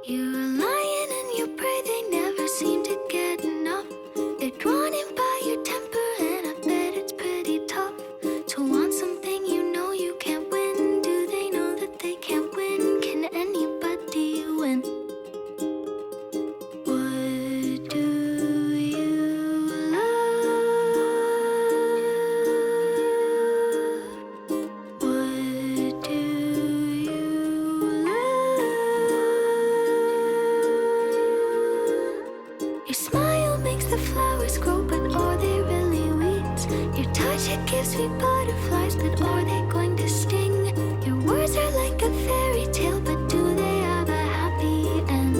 You're a lion and you pray, they never seem to get enough. They're drawn in by your temper, and I bet it's pretty tough to want something you know you can't win. Do they know that they can't win? Can anybody win? What do you love? What do you love? Your smile makes the flowers grow, but are they really weeds? Your touch, it gives me butterflies, but are they going to sting? Your words are like a fairy tale, but do they have a happy end?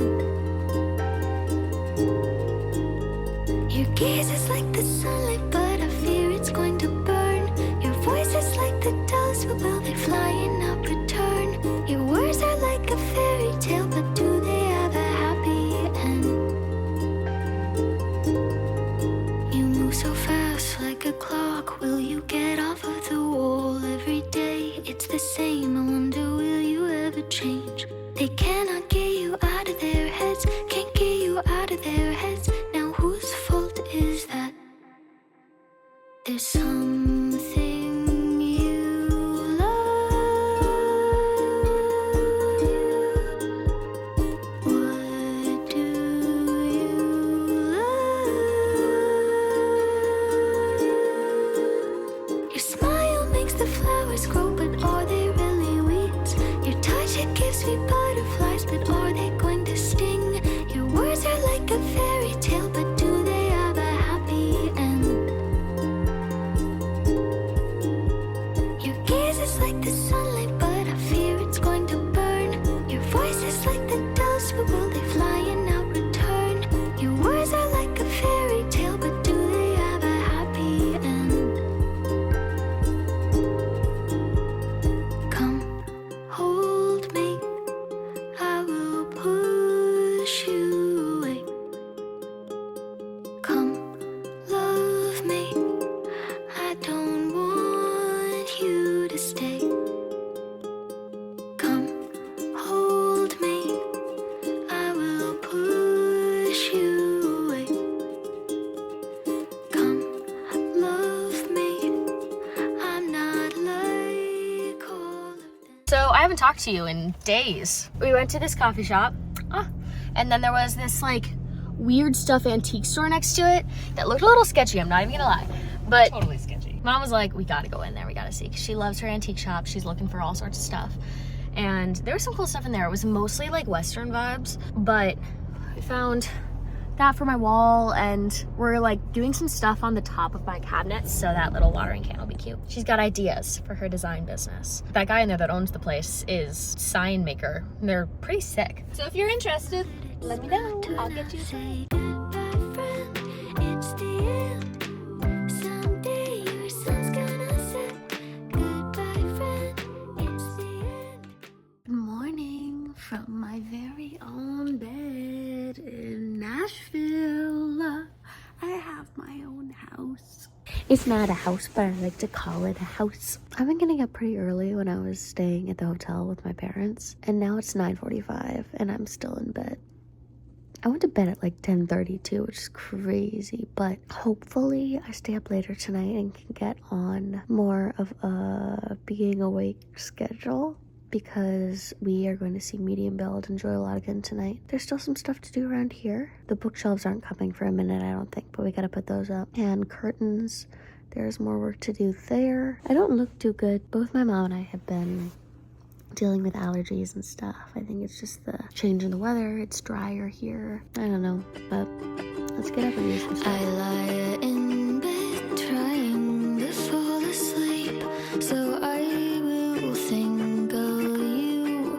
Your gaze is like the sunlight, but I fear it's going to burn. Your voice is like the doves, but will they fly and not return? Your words are like a fairy tale, but do they have a happy end? You move so fast like a clock. Will you get off of the wall every day? It's the same. I wonder, will you ever change? They cannot get you out of their heads, can't get you out of their heads. Now whose fault is that? There's something you love. What do you love? Your smile makes the flowers grow, but are they really weeds? Your touch, it gives me butterflies, but are they going to sting? Your words are like a fairy tale, but do they have a happy end? Your gaze is like the sunlight, but I fear it's going to burn. Your voice is like the doves, but will they fly and not return? Your words are like a fairy tale, but do they have a happy end? Come, hold me, I will push you away. Come, love me, I don't want you to stay. Come, hold me, I will push you away. Come, love me, I'm not like all of them. So I haven't talked to you in days. We went to this coffee shop, and then there was this like weird stuff antique store next to it that looked a little sketchy, I'm not even gonna lie. But Totally sketchy. Mom was like, we gotta go in there, we gotta see, 'cause she loves her antique shop. She's looking for all sorts of stuff. And there was some cool stuff in there. It was mostly like Western vibes, but I found that for my wall, and we're like doing some stuff on the top of my cabinets, so that little watering can will be cute. She's got ideas for her design business. That guy in there that owns the place is sign maker. They're pretty sick. So if you're interested, let me know. I'll get you some. Say goodbye, friend, it's the end. Someday your sun's gonna set. Goodbye, friend, it's the end. Good morning from my very own bed in Nashville. I have my own house. It's not a house, but I like to call it a house. I've been getting up pretty early when I was staying at the hotel with my parents, and now it's 9:45 and I'm still in bed. I went to bed at like 10:32, which is crazy, but hopefully I stay up later tonight and can get on more of a being awake schedule, because we are going to see Medium Build and Joy Lodigan tonight. There's still some stuff to do around here. The bookshelves aren't coming for a minute, I don't think, but we gotta put those up. And curtains, there's more work to do there. I don't look too good. Both my mom and I have been dealing with allergies and stuff. I think it's just the change in the weather. It's drier here. I don't know, but let's get up and do some stuff. I lie in bed trying to fall asleep, so I will think of you.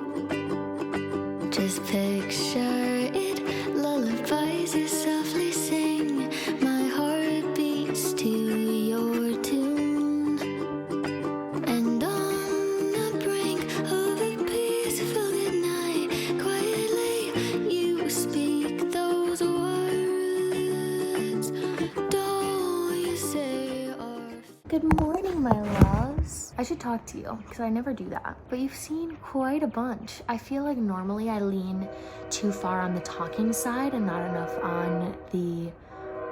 Just picture it, lullabies you softly sing. My heart beats to your tune, and on the brink of a peaceful good night, quietly you speak those words. All you say are, good morning, my loves. I should talk to you because I never do that. But you've seen quite a bunch. I feel like normally I lean too far on the talking side and not enough on the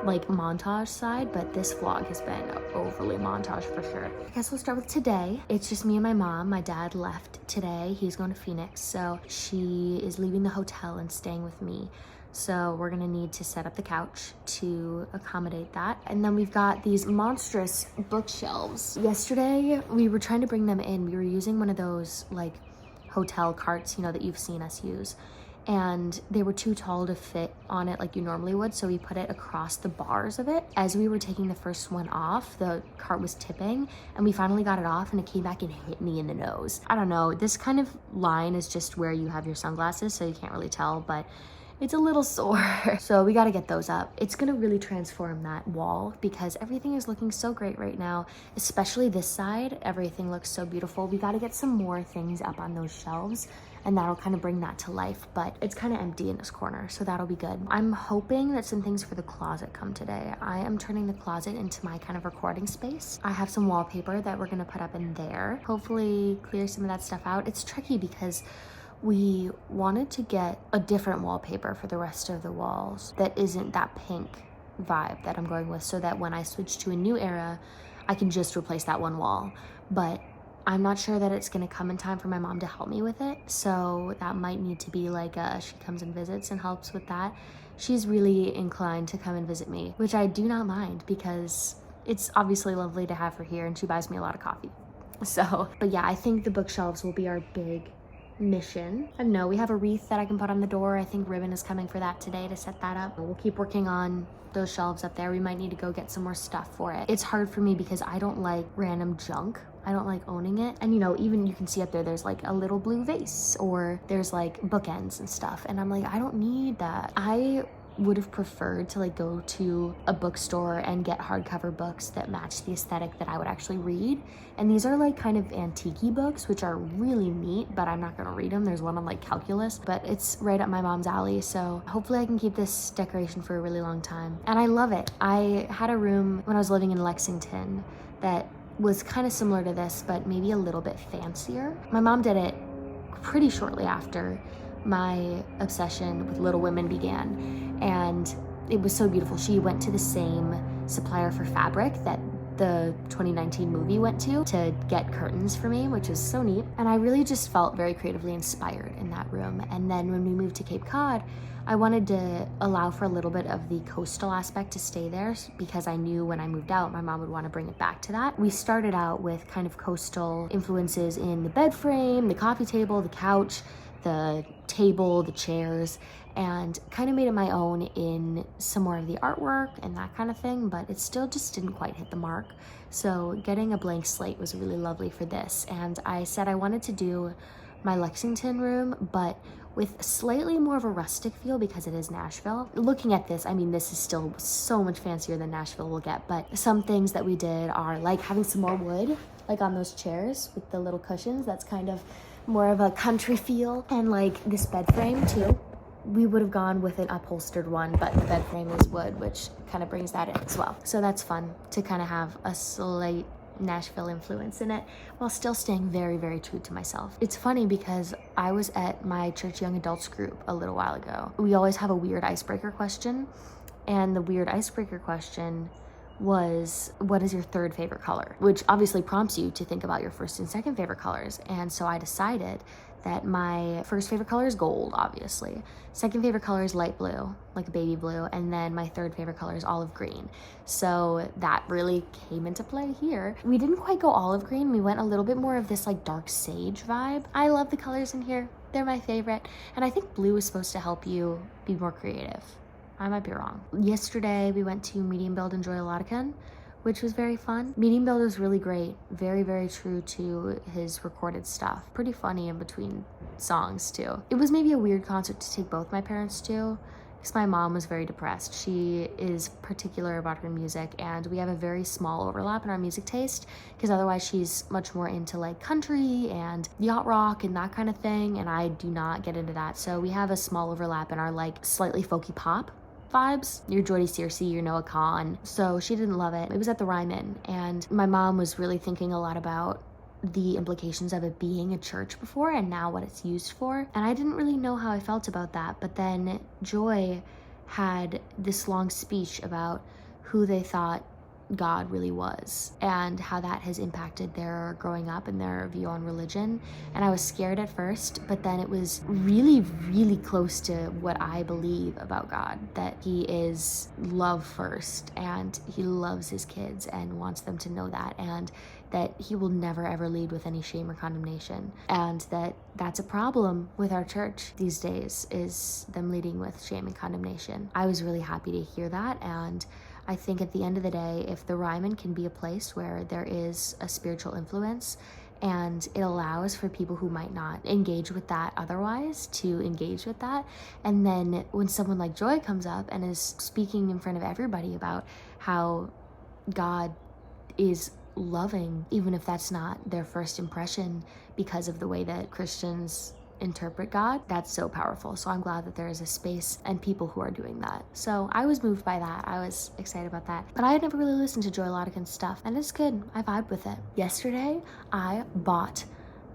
like montage side, but this vlog has been overly montage for sure. I guess we'll start with today. It's just me and my mom. My dad left today. He's going to Phoenix, so she is leaving the hotel and staying with me. So we're gonna need to set up the couch to accommodate that. And then we've got these monstrous bookshelves. Yesterday, we were trying to bring them in. We were using one of those like hotel carts, you know, that you've seen us use. And they were too tall to fit on it like you normally would, so we put it across the bars of it. As we were taking the first one off, the cart was tipping, and we finally got it off, and it came back and hit me in the nose. I don't know, this kind of line is just where you have your sunglasses, so you can't really tell, but it's a little sore. So we got to get those up. It's gonna really transform that wall because everything is looking so great right now, especially this side. Everything looks so beautiful. We got to get some more things up on those shelves, and that'll kind of bring that to life, but it's kind of empty in this corner, so that'll be good. I'm hoping that some things for the closet come today. I am turning the closet into my kind of recording space. I have some wallpaper that we're gonna put up in there. Hopefully clear some of that stuff out. It's tricky because we wanted to get a different wallpaper for the rest of the walls that isn't that pink vibe that I'm going with, so that when I switch to a new era, I can just replace that one wall. But I'm not sure that it's gonna come in time for my mom to help me with it, so that might need to be like she comes and visits and helps with that. She's really inclined to come and visit me, which I do not mind because it's obviously lovely to have her here and she buys me a lot of coffee. So, but yeah, I think the bookshelves will be our big mission. I don't know, we have a wreath that I can put on the door. I think ribbon is coming for that today to set that up. We'll keep working on those shelves up there. We might need to go get some more stuff for it. It's hard for me because I don't like random junk. I don't like owning it. And you know, even you can see up there's like a little blue vase, or there's like bookends and stuff. And I'm like, I don't need that. I would have preferred to like go to a bookstore and get hardcover books that match the aesthetic that I would actually read. And these are like kind of antique-y books, which are really neat, but I'm not gonna read them. There's one on like calculus, but it's right up my mom's alley. So hopefully I can keep this decoration for a really long time. And I love it. I had a room when I was living in Lexington that was kind of similar to this, but maybe a little bit fancier. My mom did it pretty shortly after my obsession with Little Women began, and it was so beautiful. She went to the same supplier for fabric that the 2019 movie went to get curtains for me, which is so neat. And I really just felt very creatively inspired in that room. And then when we moved to Cape Cod, I wanted to allow for a little bit of the coastal aspect to stay there because I knew when I moved out, my mom would want to bring it back to that. We started out with kind of coastal influences in the bed frame, the coffee table, the couch, the table, the chairs, and kind of made it my own in some more of the artwork and that kind of thing, but it still just didn't quite hit the mark. So getting a blank slate was really lovely for this. And I said I wanted to do my Lexington room, but with slightly more of a rustic feel because it is Nashville. Looking at this, I mean, this is still so much fancier than Nashville will get, but some things that we did are like having some more wood, like on those chairs with the little cushions. That's kind of more of a country feel. And like this bed frame too. We would have gone with an upholstered one, but the bed frame is wood, which kind of brings that in as well. So that's fun to kind of have a slight Nashville influence in it while still staying very, very true to myself. It's funny because I was at my church young adults group a little while ago. We always have a weird icebreaker question, and the weird icebreaker question was, what is your third favorite color? Which obviously prompts you to think about your first and second favorite colors. And so I decided that my first favorite color is gold, obviously. Second favorite color is light blue, like a baby blue. And then my third favorite color is olive green. So that really came into play here. We didn't quite go olive green. We went a little bit more of this like dark sage vibe. I love the colors in here. They're my favorite. And I think blue is supposed to help you be more creative. I might be wrong. Yesterday, we went to Medium Build and Joy Lottican, which was very fun. Medium Build was really great. Very, very true to his recorded stuff. Pretty funny in between songs, too. It was maybe a weird concert to take both my parents to, because my mom was very depressed. She is particular about her music, and we have a very small overlap in our music taste, because otherwise she's much more into like country and yacht rock and that kind of thing, and I do not get into that. So we have a small overlap in our like slightly folky pop vibes. You're Jordy Searcy, you're Noah Kahan. So she didn't love it. It was at the Ryman, and my mom was really thinking a lot about the implications of it being a church before and now what it's used for. And I didn't really know how I felt about that. But then Joy had this long speech about who they thought God really was and how that has impacted their growing up and their view on religion. And I was scared at first, but then it was really, really close to what I believe about God, that he is love first and he loves his kids and wants them to know that, and that he will never ever lead with any shame or condemnation, and that's a problem with our church these days, is them leading with shame and condemnation. I was really happy to hear that, and I think at the end of the day, if the Ryman can be a place where there is a spiritual influence and it allows for people who might not engage with that otherwise to engage with that, and then when someone like Joy comes up and is speaking in front of everybody about how God is loving, even if that's not their first impression because of the way that Christians interpret God, that's so powerful. So I'm glad that there is a space and people who are doing that. So I was moved by that. I was excited about that. But I had never really listened to Joy Lodikin's stuff, and it's good. I vibe with it. Yesterday, I bought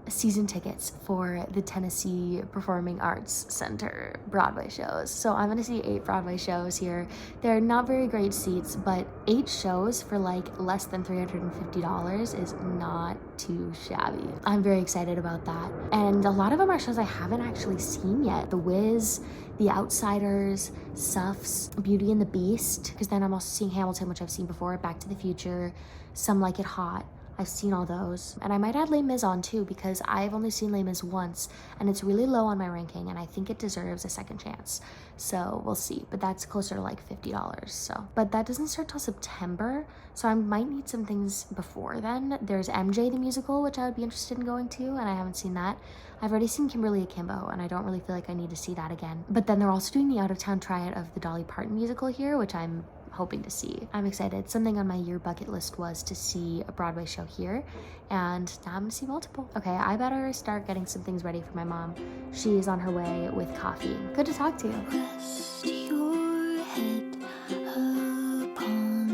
season tickets for the Tennessee Performing Arts Center Broadway shows. So I'm gonna see 8 Broadway shows here. They're not very great seats, but 8 shows for like less than $350 is not too shabby. I'm very excited about that. And a lot of them are shows I haven't actually seen yet. The Wiz, The Outsiders, Suffs, Beauty and the Beast, because then I'm also seeing Hamilton, which I've seen before, Back to the Future, Some Like It Hot. I've seen all those. And I might add Les Mis on too, because I've only seen Les Mis once and it's really low on my ranking and I think it deserves a second chance. So we'll see, but that's closer to like $50. So, but that doesn't start till September. So I might need some things before then. There's MJ the musical, which I would be interested in going to, and I haven't seen that. I've already seen Kimberly Akimbo and I don't really feel like I need to see that again. But then they're also doing the out-of-town tryout of the Dolly Parton musical here, which I'm hoping to see. I'm excited. Something on my year bucket list was to see a Broadway show here, and now I'm gonna see multiple. Okay, I better start getting some things ready for my mom. She is on her way with coffee. Good to talk to you. Rest your head upon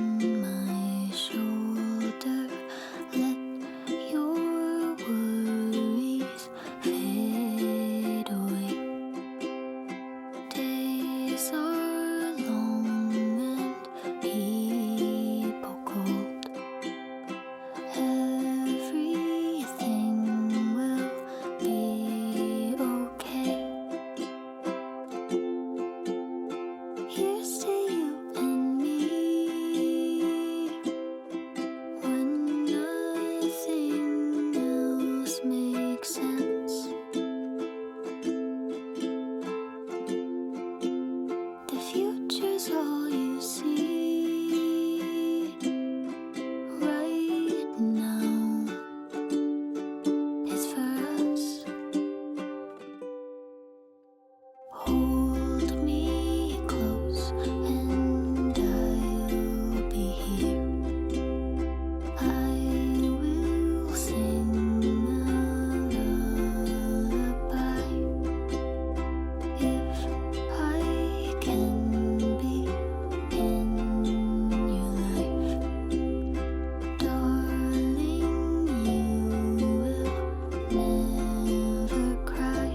my shoulder. Let your worries fade away. Days are long and people cold. Everything will be okay. Here's to you and me, when nothing else makes sense. The future's all you see right now. It's for us. Hold me close and I'll be here. I will sing a lullaby. If I can be in your life, darling, you will never cry.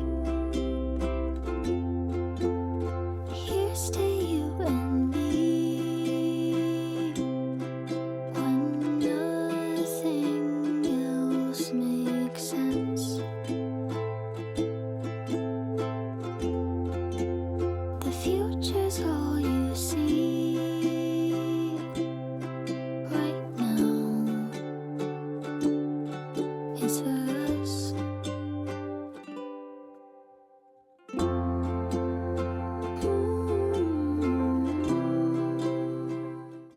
Here's to you and me, when nothing else makes sense. The future's all you see right now. It's for